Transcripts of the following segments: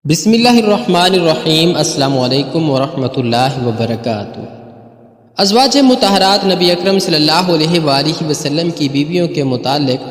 بسم اللہ الرحمن الرحیم۔ السلام علیکم ورحمۃ اللہ وبرکاتہ۔ ازواج مطہرات نبی اکرم صلی اللہ علیہ وآلہ وسلم کی بیویوں کے متعلق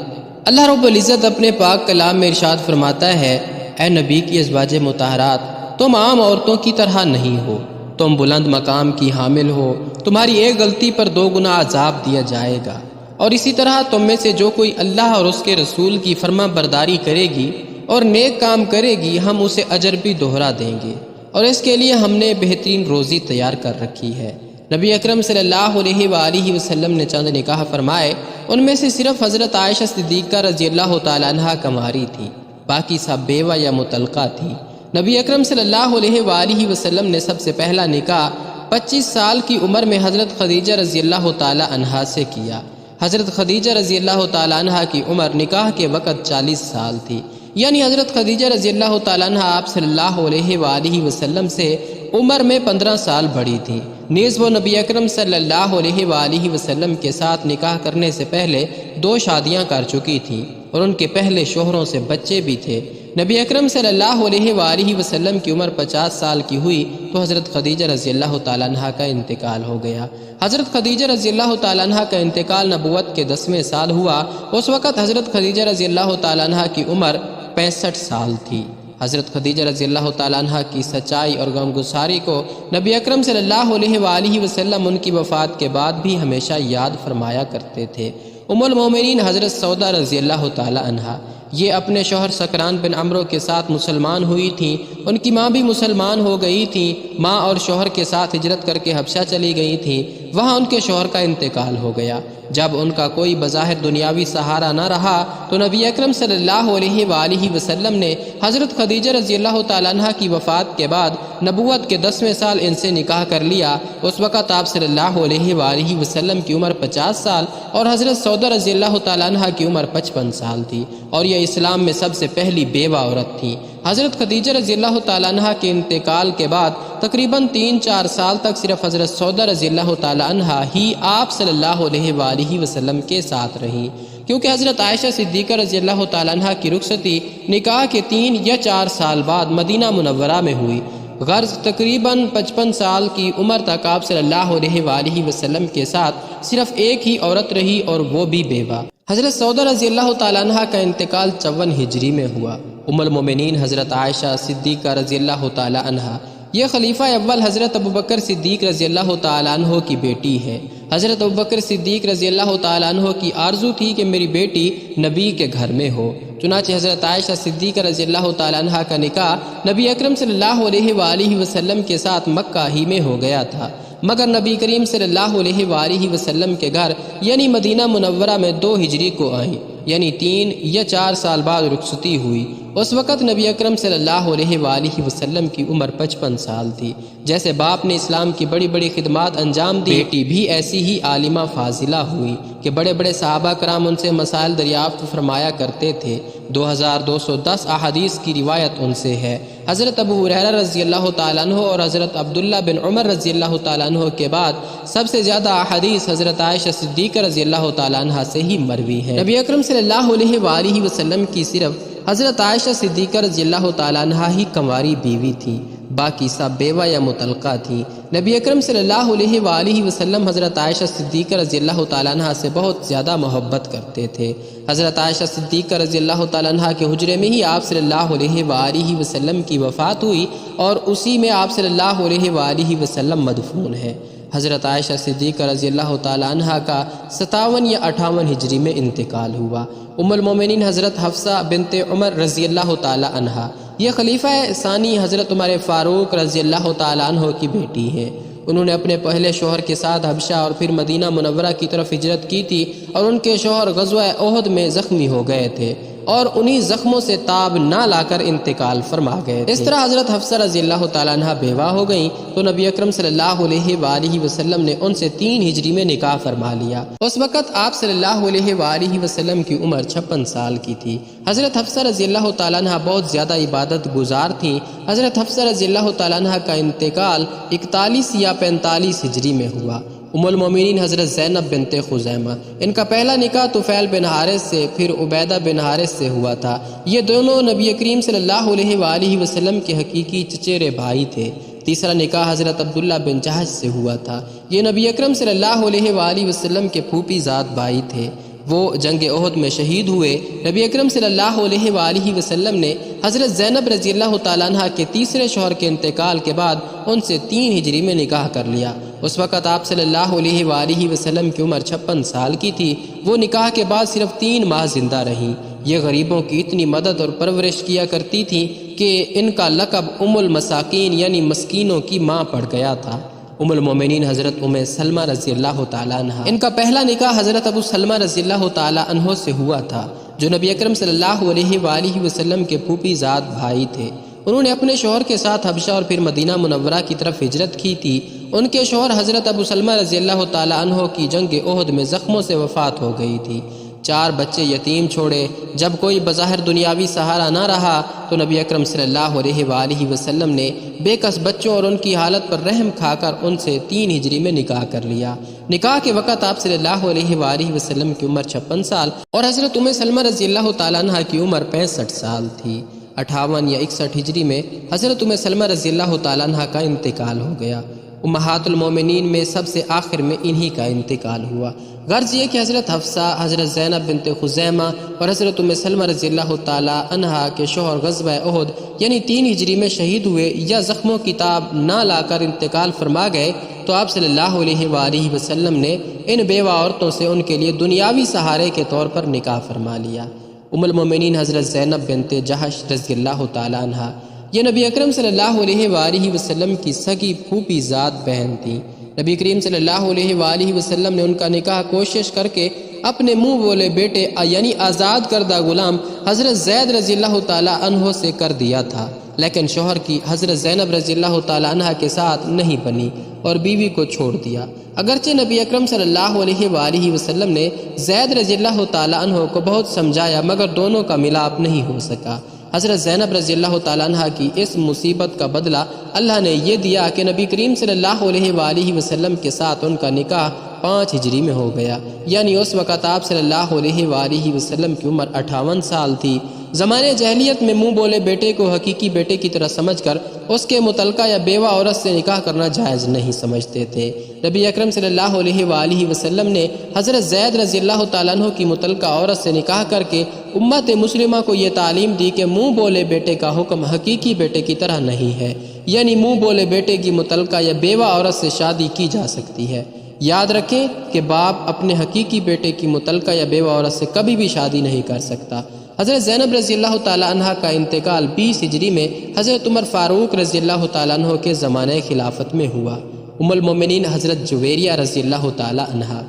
اللہ رب العزت اپنے پاک کلام میں ارشاد فرماتا ہے، اے نبی کی ازواج مطہرات، تم عام عورتوں کی طرح نہیں ہو، تم بلند مقام کی حامل ہو، تمہاری ایک غلطی پر 2 گنا عذاب دیا جائے گا، اور اسی طرح تم میں سے جو کوئی اللہ اور اس کے رسول کی فرما برداری کرے گی اور نیک کام کرے گی، ہم اسے اجر بھی دوہرا دیں گے، اور اس کے لیے ہم نے بہترین روزی تیار کر رکھی ہے۔ نبی اکرم صلی اللہ علیہ وآلہ وسلم نے چند نکاح فرمائے، ان میں سے صرف حضرت عائشہ صدیقہ رضی اللہ تعالیٰ عنہ کنواری تھی، باقی سب بیوہ یا مطلقہ تھی۔ نبی اکرم صلی اللہ علیہ وآلہ وسلم نے سب سے پہلا نکاح 25 سال کی عمر میں حضرت خدیجہ رضی اللہ تعالیٰ عنہ سے کیا۔ حضرت خدیجہ رضی اللہ تعالیٰ عنہ کی عمر نکاح کے وقت 40 سال تھی، یعنی حضرت خدیجہ رضی اللہ تعالیٰ عنہ آپ صلی اللہ علیہ وآلہ وسلم سے عمر میں 15 سال بڑی تھی۔ نیز وہ نبی اکرم صلی اللہ علیہ وآلہ وسلم کے ساتھ نکاح کرنے سے پہلے 2 شادیاں کر چکی تھیں، اور ان کے پہلے شوہروں سے بچے بھی تھے۔ نبی اکرم صلی اللہ علیہ وآلہ وسلم کی عمر 50 سال کی ہوئی تو حضرت خدیجہ رضی اللہ تعالیٰ عنہ کا انتقال ہو گیا۔ حضرت خدیجہ رضی اللہ تعالیٰ عنہ کا انتقال نبوت کے 10ویں سال ہوا۔ اس وقت حضرت خدیجہ رضی اللہ تعالیٰ عنہ کی عمر 65 سال تھی۔ حضرت خدیجہ رضی اللہ تعالیٰ عنہ کی سچائی اور غمگساری کو نبی اکرم صلی اللہ علیہ وآلہ وسلم ان کی وفات کے بعد بھی ہمیشہ یاد فرمایا کرتے تھے۔ ام المومنین حضرت سودا رضی اللہ تعالیٰ عنہ، یہ اپنے شوہر سکران بن عمرو کے ساتھ مسلمان ہوئی تھیں۔ ان کی ماں بھی مسلمان ہو گئی تھی۔ ماں اور شوہر کے ساتھ ہجرت کر کے حبشہ چلی گئی تھیں، وہاں ان کے شوہر کا انتقال ہو گیا۔ جب ان کا کوئی بظاہر دنیاوی سہارا نہ رہا تو نبی اکرم صلی اللہ علیہ وآلہ وسلم نے حضرت خدیجہ رضی اللہ تعالیٰ عنہ کی وفات کے بعد نبوت کے 10ویں سال ان سے نکاح کر لیا۔ اس وقت آپ صلی اللہ علیہ وآلہ وسلم کی عمر 50 سال اور حضرت سودا رضی اللہ تعالیٰ عنہ کی عمر 55 سال تھی، اور یہ اسلام میں سب سے پہلی بیوہ عورت تھی۔ حضرت خدیجہ رضی اللہ تعالیٰ عنہ کے انتقال کے بعد تقریباً 3-4 سال تک صرف حضرت سودا رضی اللہ تعالیٰ عنہ ہی آپ صلی اللہ علیہ وآلہ وسلم کے ساتھ رہیں، کیونکہ حضرت عائشہ صدیقہ رضی اللہ تعالیٰ عنہ کی رخصتی نکاح کے 3 یا 4 سال بعد مدینہ منورہ میں ہوئی۔ غرض تقریباً 55 سال کی عمر تک آپ صلی اللہ علیہ وآلہ وسلم کے ساتھ صرف ایک ہی عورت رہی، اور وہ بھی بیوہ۔ حضرت سودا رضی اللہ تعالیٰ عنہ کا انتقال 54 ہجری میں ہوا۔ ام المومنین حضرت عائشہ صدیقہ رضی اللہ تعالیٰ عنہ، یہ خلیفہ اول حضرت ابوبکر صدیق رضی اللہ تعالیٰ عنہ کی بیٹی ہے۔ حضرت ابوبکر صدیق رضی اللہ تعالیٰ عنہ کی آرزو تھی کہ میری بیٹی نبی کے گھر میں ہو، چنانچہ حضرت عائشہ صدیقہ رضی اللہ تعالیٰ عنہ کا نکاح نبی اکرم صلی اللہ علیہ وآلہ وسلم کے ساتھ مکہ ہی میں ہو گیا تھا، مگر نبی کریم صلی اللہ علیہ وآلہ وسلم کے گھر یعنی مدینہ منورہ میں 2 ہجری کو آئیں، یعنی 3 یا 4 سال بعد رخصتی ہوئی۔ اس وقت نبی اکرم صلی اللہ علیہ وآلہ وسلم کی عمر 55 سال تھی۔ جیسے باپ نے اسلام کی بڑی بڑی خدمات انجام دی، بیٹی بھی ایسی ہی عالمہ فاضلہ ہوئی کہ بڑے بڑے صحابہ کرام ان سے مسائل دریافت فرمایا کرتے تھے۔ 2210 احادیث کی روایت ان سے ہے۔ حضرت ابو ہریرہ رضی اللہ تعالیٰ عنہ اور حضرت عبداللہ بن عمر رضی اللہ تعالیٰ عنہ کے بعد سب سے زیادہ احادیث حضرت عائشہ صدیقہ رضی اللہ تعالیٰ عنہ سے ہی مروی ہے۔ نبی اکرم صلی اللہ علیہ وآلہ وسلم کی صرف حضرت عائشہ صدیقہ رضی اللہ تعالیٰ عنہ ہی کنواری بیوی تھی، باقی سب بیوہ یا مطلقہ تھی۔ نبی اکرم صلی اللہ علیہ وآلہ وسلم حضرت عائشہ صدیقہ رضی اللہ تعالیٰ عنہ سے بہت زیادہ محبت کرتے تھے۔ حضرت عائشہ صدیقہ رضی اللہ تعالیٰ عنہ کے حجرے میں ہی آپ صلی اللہ علیہ وآلہ وسلم کی وفات ہوئی، اور اسی میں آپ صلی اللہ علیہ وآلہ وسلم مدفون ہے۔ حضرت عائشہ صدیقہ رضی اللہ تعالیٰ عنہ کا 57 یا 58 ہجری میں انتقال ہوا۔ ام المومنین حضرت حفصہ بنت عمر رضی اللہ تعالیٰ عنہ، یہ خلیفہ ثانی حضرت عمر فاروق رضی اللہ تعالیٰ عنہ کی بیٹی ہے۔ انہوں نے اپنے پہلے شوہر کے ساتھ حبشہ اور پھر مدینہ منورہ کی طرف ہجرت کی تھی، اور ان کے شوہر غزوہ احد میں زخمی ہو گئے تھے، اور انہی زخموں سے تاب نہ لا کر انتقال فرما گئے تھے۔ اس طرح حضرت حفصہ رضی اللہ تعالیٰ عنہ بیوہ ہو گئیں تو نبی اکرم صلی اللہ علیہ وآلہ وسلم نے ان سے 3 ہجری میں نکاح فرما لیا۔ اس وقت آپ صلی اللہ علیہ وآلہ وسلم کی عمر 56 سال کی تھی۔ حضرت حفصہ رضی اللہ تعالیٰ عنہ بہت زیادہ عبادت گزار تھیں۔ حضرت حفصہ رضی اللہ تعالیٰ عنہ کا انتقال 41 یا 45 ہجری میں ہوا۔ ام المومنین حضرت زینب بنت خزیمہ، ان کا پہلا نکاح طفیل بن حارث سے پھر عبیدہ بن حارث سے ہوا تھا۔ یہ دونوں نبی کریم صلی اللہ علیہ وآلہ وسلم کے حقیقی چچیرے بھائی تھے۔ تیسرا نکاح حضرت عبداللہ بن جہش سے ہوا تھا۔ یہ نبی اکرم صلی اللہ علیہ وآلہ وسلم کے پھوپھی زاد بھائی تھے۔ وہ جنگ احد میں شہید ہوئے۔ نبی اکرم صلی اللہ علیہ وآلہ وسلم نے حضرت زینب رضی اللہ تعالیٰ عنہ کے تیسرے شوہر کے انتقال کے بعد ان سے 3 ہجری میں نکاح کر لیا۔ اس وقت آپ صلی اللہ علیہ وآلہ وسلم کی عمر 56 سال کی تھی۔ وہ نکاح کے بعد صرف 3 ماہ زندہ رہیں۔ یہ غریبوں کی اتنی مدد اور پرورش کیا کرتی تھی کہ ان کا لقب ام المساکین یعنی مسکینوں کی ماں پڑ گیا تھا۔ ام المومنین حضرت ام سلمہ رضی اللہ تعالیٰ عنہ، ان کا پہلا نکاح حضرت ابو سلمہ رضی اللہ تعالیٰ عنہ سے ہوا تھا، جو نبی اکرم صلی اللہ علیہ وآلہ وسلم کے پھوپھی زاد بھائی تھے۔ انہوں نے اپنے شوہر کے ساتھ حبشہ اور پھر مدینہ منورہ کی طرف ہجرت کی تھی۔ ان کے شوہر حضرت ابو سلمہ رضی اللہ تعالیٰ عنہ کی جنگ احد میں زخموں سے وفات ہو گئی تھی۔ 4 بچے یتیم چھوڑے۔ جب کوئی بظاہر دنیاوی سہارا نہ رہا تو نبی اکرم صلی اللہ علیہ وآلہ وسلم نے بے کس بچوں اور ان کی حالت پر رحم کھا کر ان سے 3 ہجری میں نکاح کر لیا۔ نکاح کے وقت آپ صلی اللہ علیہ وآلہ وسلم کی عمر 56 سال اور حضرت ام سلمہ رضی اللہ تعالیٰ عنہ کی عمر 65 سال تھی۔ 58 یا 61 ہجری میں حضرت ام سلمہ رضی اللہ تعالیٰ عنہ کا انتقال ہو گیا۔ امہات المومنین میں سب سے آخر میں انہی کا انتقال ہوا۔ غرض یہ کہ حضرت حفصہ، حضرت زینب بنت خزیمہ اور حضرت ام سلمہ رضی اللہ تعالیٰ عنہ کے شوہر غزوہ احد یعنی 3 ہجری میں شہید ہوئے یا زخموں کی تاب نہ لا کر انتقال فرما گئے تو آپ صلی اللہ علیہ وآلہ وسلم نے ان بیوہ عورتوں سے ان کے لیے دنیاوی سہارے کے طور پر نکاح فرما لیا۔ ام المومنین حضرت زینب بنت جہش رضی اللہ تعالیٰ عنہ، یہ نبی اکرم صلی اللہ علیہ وآلہ وسلم کی سگی پھوپھی زاد بہن تھیں۔ نبی کریم صلی اللہ علیہ وآلہ وسلم نے ان کا نکاح کوشش کر کے اپنے منہ بولے بیٹے یعنی آزاد کردہ غلام حضرت زید رضی اللہ تعالیٰ عنہ سے کر دیا تھا، لیکن شوہر کی حضرت زینب رضی اللہ تعالیٰ عنہ کے ساتھ نہیں بنی اور بیوی کو چھوڑ دیا۔ اگرچہ نبی اکرم صلی اللہ علیہ وآلہ وسلم نے زید رضی اللہ تعالیٰ عنہ کو بہت سمجھایا مگر دونوں کا ملاپ نہیں ہو سکا۔ حضرت زینب رضی اللہ تعالیٰ عنہ کی اس مصیبت کا بدلہ اللہ نے یہ دیا کہ نبی کریم صلی اللہ علیہ وآلہ وسلم کے ساتھ ان کا نکاح 5 ہجری میں ہو گیا، یعنی اس وقت آپ صلی اللہ علیہ وآلہ وسلم کی عمر 58 سال تھی۔ زمانے جاہلیت میں منہ بولے بیٹے کو حقیقی بیٹے کی طرح سمجھ کر اس کے متعلقہ یا بیوہ عورت سے نکاح کرنا جائز نہیں سمجھتے تھے۔ نبی اکرم صلی اللہ علیہ وآلہ وسلم نے حضرت زید رضی اللہ تعالیٰ عنہ کی متعلقہ عورت سے نکاح کر کے امت مسلمہ کو یہ تعلیم دی کہ منہ بولے بیٹے کا حکم حقیقی بیٹے کی طرح نہیں ہے، یعنی منہ بولے بیٹے کی متعلقہ یا بیوہ عورت سے شادی کی جا سکتی ہے۔ یاد رکھیں کہ باپ اپنے حقیقی بیٹے کی متعلقہ یا بیوہ عورت سے کبھی بھی شادی نہیں کر سکتا۔ حضرت زینب رضی اللہ تعالیٰ عنہ کا انتقال 20 ہجری میں حضرت عمر فاروق رضی اللہ تعالیٰ عنہ کے زمانے خلافت میں ہوا۔ ام المومنین حضرت جویریہ رضی اللہ تعالیٰ عنہ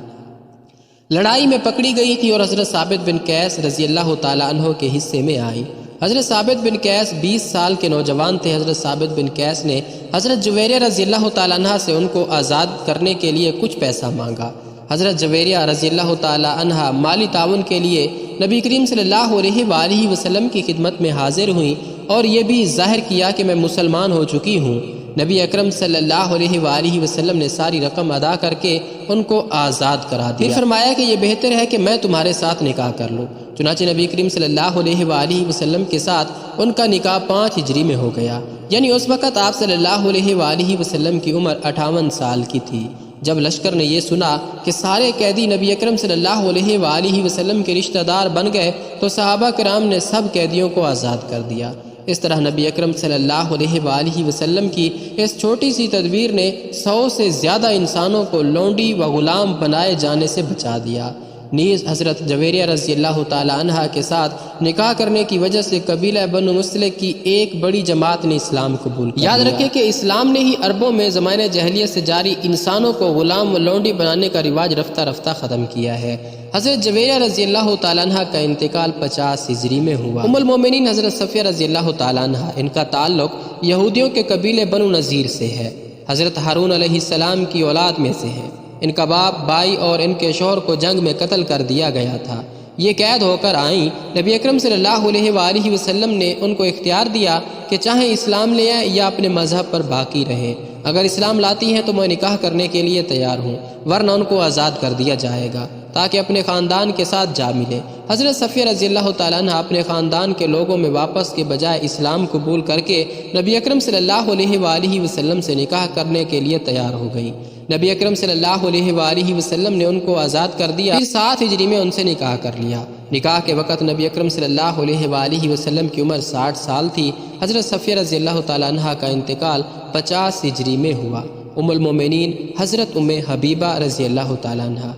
لڑائی میں پکڑی گئی تھی اور حضرت ثابت بن قیس رضی اللہ تعالیٰ عنہ کے حصے میں آئی۔ حضرت ثابت بن قیس 20 سال کے نوجوان تھے۔ حضرت ثابت بن قیس نے حضرت جویریہ رضی اللہ تعالیٰ عنہ سے ان کو آزاد کرنے کے لیے کچھ پیسہ مانگا۔ حضرت جویریہ رضی اللہ تعالیٰ عنہ مالی تعاون کے لیے نبی کریم صلی اللہ علیہ وآلہ وسلم کی خدمت میں حاضر ہوئیں اور یہ بھی ظاہر کیا کہ میں مسلمان ہو چکی ہوں۔ نبی اکرم صلی اللہ علیہ وآلہ وسلم نے ساری رقم ادا کر کے ان کو آزاد کرا دیا۔ پھر فرمایا کہ یہ بہتر ہے کہ میں تمہارے ساتھ نکاح کر لوں۔ چنانچہ نبی کریم صلی اللہ علیہ وآلہ وسلم کے ساتھ ان کا نکاح 5 ہجری میں ہو گیا، یعنی اس وقت آپ صلی اللہ علیہ وآلہ وسلم کی عمر 58 سال کی تھی۔ جب لشکر نے یہ سنا کہ سارے قیدی نبی اکرم صلی اللہ علیہ وآلہ وسلم کے رشتہ دار بن گئے تو صحابہ کرام نے سب قیدیوں کو آزاد کر دیا۔ اس طرح نبی اکرم صلی اللہ علیہ وآلہ وسلم کی اس چھوٹی سی تدبیر نے 100 سے زیادہ انسانوں کو لونڈی و غلام بنائے جانے سے بچا دیا۔ نیز حضرت جویریہ رضی اللہ تعالیٰ عنہ کے ساتھ نکاح کرنے کی وجہ سے قبیلہ بنو مصطلق کی ایک بڑی جماعت نے اسلام قبول کیا۔ یاد رکھیں کہ اسلام نے ہی عربوں میں زمانے جاہلیت سے جاری انسانوں کو غلام و لونڈی بنانے کا رواج رفتہ رفتہ ختم کیا ہے۔ حضرت جویریہ رضی اللہ تعالیٰ عنہ کا انتقال 50 ہجری میں ہوا۔ ام المومنین حضرت صفیہ رضی اللہ تعالیٰ عنہ، ان کا تعلق یہودیوں کے قبیلے بنو نذیر سے ہے۔ حضرت ہارون علیہ السلام کی اولاد میں سے ہیں۔ ان کا باپ، بھائی اور ان کے شوہر کو جنگ میں قتل کر دیا گیا تھا۔ یہ قید ہو کر آئیں۔ نبی اکرم صلی اللہ علیہ وآلہ وسلم نے ان کو اختیار دیا کہ چاہے اسلام لے آئیں یا اپنے مذہب پر باقی رہیں۔ اگر اسلام لاتی ہیں تو میں نکاح کرنے کے لیے تیار ہوں، ورنہ ان کو آزاد کر دیا جائے گا تاکہ اپنے خاندان کے ساتھ جا ملے۔ حضرت صفیہ رضی اللہ تعالیٰ عنہ اپنے خاندان کے لوگوں میں واپس کے بجائے اسلام قبول کر کے نبی اکرم صلی اللہ علیہ وآلہ وسلم سے نکاح کرنے کے لیے تیار ہو گئی۔ نبی اکرم صلی اللہ علیہ وآلہ وسلم نے ان کو آزاد کر دیا، پھر 7 ہجری میں ان سے نکاح کر لیا۔ نکاح کے وقت نبی اکرم صلی اللہ علیہ وآلہ وسلم کی عمر 60 سال تھی۔ حضرت صفیہ رضی اللہ تعالیٰ عنہ کا انتقال 50 ہجری میں ہوا۔ ام المومنین حضرت ام حبیبہ رضی اللہ تعالیٰ عنہ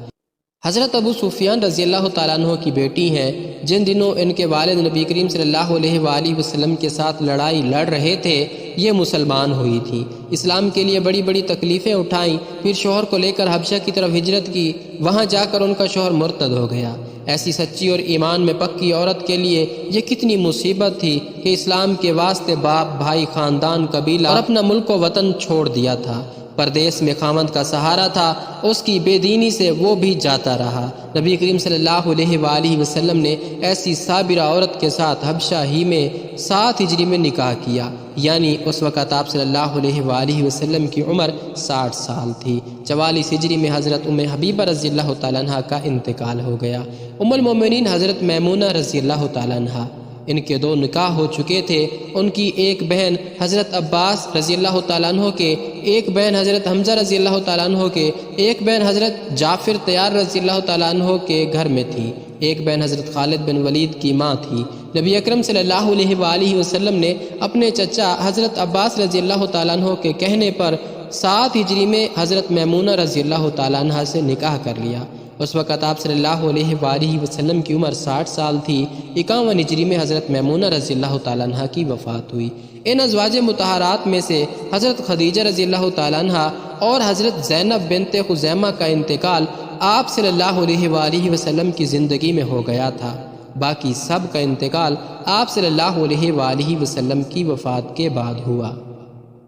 حضرت ابو سفیان رضی اللہ تعالیٰ عنہ کی بیٹی ہیں، جن دنوں ان کے والد نبی کریم صلی اللہ علیہ وآلہ وسلم کے ساتھ لڑائی لڑ رہے تھے، یہ مسلمان ہوئی تھی، اسلام کے لیے بڑی بڑی تکلیفیں اٹھائیں، پھر شوہر کو لے کر حبشہ کی طرف ہجرت کی، وہاں جا کر ان کا شوہر مرتد ہو گیا۔ ایسی سچی اور ایمان میں پکی عورت کے لیے یہ کتنی مصیبت تھی کہ اسلام کے واسطے باپ، بھائی، خاندان، قبیلہ اور اپنا ملک و وطن چھوڑ دیا تھا۔ پردیس میں خاوند کا سہارا تھا، اس کی بے دینی سے وہ بھی جاتا رہا۔ نبی کریم صلی اللہ علیہ وآلہ وسلم نے ایسی صابرہ عورت کے ساتھ حبشہ ہی میں 7 ہجری میں نکاح کیا، یعنی اس وقت آپ صلی اللہ علیہ وآلہ وسلم کی عمر 60 سال تھی۔ 44 ہجری میں حضرت ام حبیبہ رضی اللہ تعالیٰ عنہ کا انتقال ہو گیا۔ ام المومنین حضرت میمونہ رضی اللہ تعالیٰ عنہ، ان کے 2 نکاح ہو چکے تھے۔ ان کی ایک بہن حضرت عباس رضی اللہ تعالیٰ عنہ کے، ایک بہن حضرت حمزہ رضی اللہ تعالیٰ عنہ کے، ایک بہن حضرت جعفر طیار رضی اللہ تعالیٰ عنہ کے گھر میں تھی، ایک بہن حضرت خالد بن ولید کی ماں تھی۔ نبی اکرم صلی اللہ علیہ وآلہ وسلم نے اپنے چچا حضرت عباس رضی اللہ تعالیٰ عنہ کے کہنے پر 7 ہجری میں حضرت میمونہ رضی اللہ تعالیٰ عنہ سے نکاح کر لیا۔ اس وقت آپ صلی اللہ علیہ وآلہ وسلم کی عمر 60 سال تھی۔ 51 ہجری میں حضرت میمونہ رضی اللہ تعالیٰ عنہ کی وفات ہوئی۔ ان ازواج مطہرات میں سے حضرت خدیجہ رضی اللہ تعالیٰ عنہ اور حضرت زینب بنت خزیمہ کا انتقال آپ صلی اللہ علیہ وآلہ وسلم کی زندگی میں ہو گیا تھا، باقی سب کا انتقال آپ صلی اللہ علیہ وآلہ وسلم کی وفات کے بعد ہوا۔